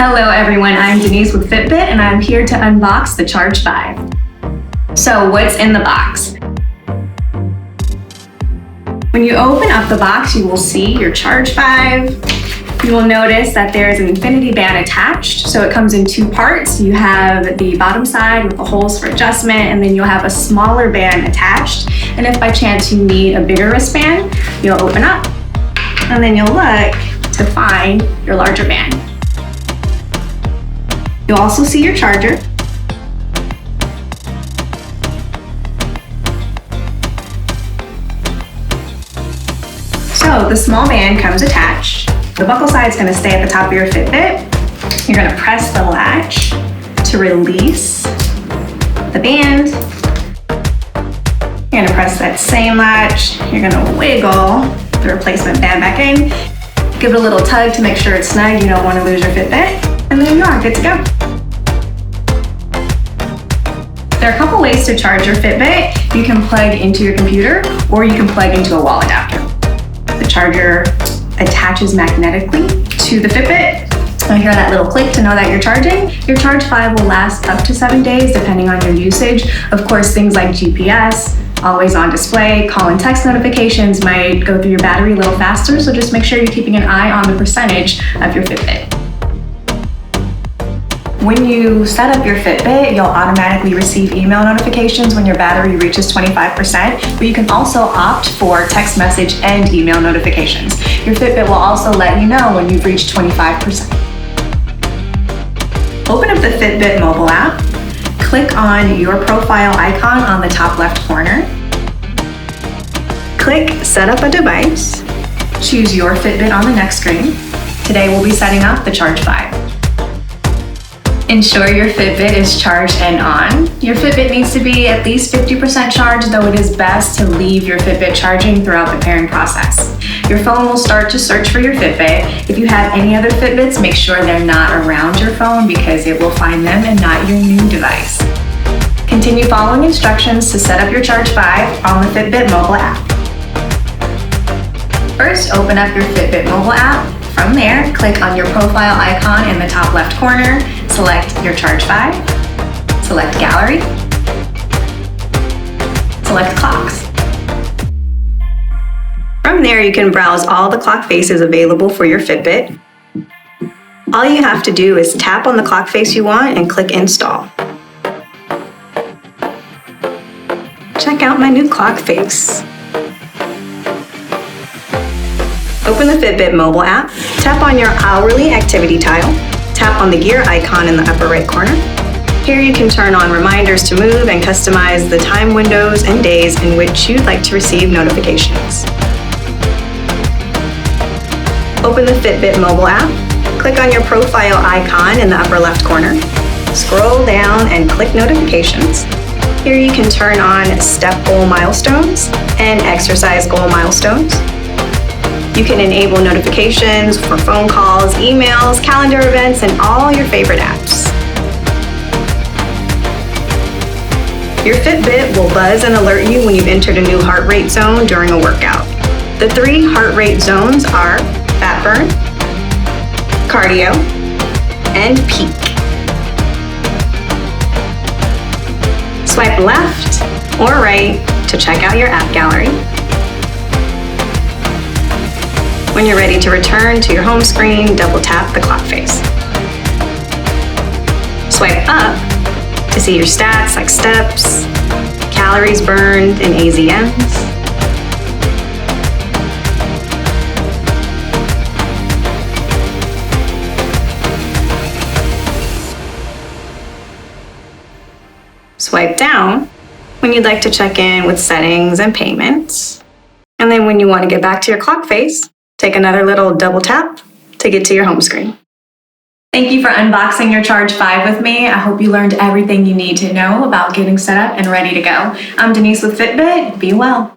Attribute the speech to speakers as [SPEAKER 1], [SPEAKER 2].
[SPEAKER 1] Hello everyone, I'm Denise with Fitbit and I'm here to unbox the Charge 5. So what's in the box? When you open up the box, you will see your Charge 5. You will notice that there is an infinity band attached. So it comes in two parts. You have the bottom side with the holes for adjustment, and then you'll have a smaller band attached. And if by chance you need a bigger wristband, you'll open up and then you'll look to find your larger band. You'll also see your charger. So the small band comes attached. The buckle side is going to stay at the top of your Fitbit. You're going to press the latch to release the band. You're going to press that same latch. You're going to wiggle the replacement band back in. Give it a little tug to make sure it's snug. You don't want to lose your Fitbit. And there you are, good to go. There are a couple ways to charge your Fitbit. You can plug into your computer or you can plug into a wall adapter. The charger attaches magnetically to the Fitbit. You'll hear that little click to know that you're charging. Your Charge 5 will last up to 7 days depending on your usage. Of course, things like GPS, always on display, call and text notifications might go through your battery a little faster, so just make sure you're keeping an eye on the percentage of your Fitbit. When you set up your Fitbit, you'll automatically receive email notifications when your battery reaches 25%, but you can also opt for text message and email notifications. Your Fitbit will also let you know when you've reached 25%. Open up the Fitbit mobile app, click on your profile icon on the top left corner, click Set up a device, choose your Fitbit on the next screen. Today we'll be setting up the Charge 5. Ensure your Fitbit is charged and on. Your Fitbit needs to be at least 50% charged, though it is best to leave your Fitbit charging throughout the pairing process. Your phone will start to search for your Fitbit. If you have any other Fitbits, make sure they're not around your phone because it will find them and not your new device. Continue following instructions to set up your Charge 5 on the Fitbit mobile app. First, open up your Fitbit mobile app. From there, click on your profile icon in the top left corner, select your Charge 5, select Gallery, select Clocks. From there, you can browse all the clock faces available for your Fitbit. All you have to do is tap on the clock face you want and click Install. Check out my new clock face. Open the Fitbit mobile app, tap on your hourly activity tile, tap on the gear icon in the upper right corner. Here you can turn on reminders to move and customize the time windows and days in which you'd like to receive notifications. Open the Fitbit mobile app, click on your profile icon in the upper left corner, scroll down and click Notifications. Here you can turn on step goal milestones and exercise goal milestones. You can enable notifications for phone calls, emails, calendar events, and all your favorite apps. Your Fitbit will buzz and alert you when you've entered a new heart rate zone during a workout. The 3 heart rate zones are fat burn, cardio, and peak. Swipe left or right to check out your app gallery. When you're ready to return to your home screen, double tap the clock face. Swipe up to see your stats like steps, calories burned, and AZMs. Swipe down when you'd like to check in with settings and payments. And then when you want to get back to your clock face, take another little double tap to get to your home screen. Thank you for unboxing your Charge 5 with me. I hope you learned everything you need to know about getting set up and ready to go. I'm Denise with Fitbit. Be well.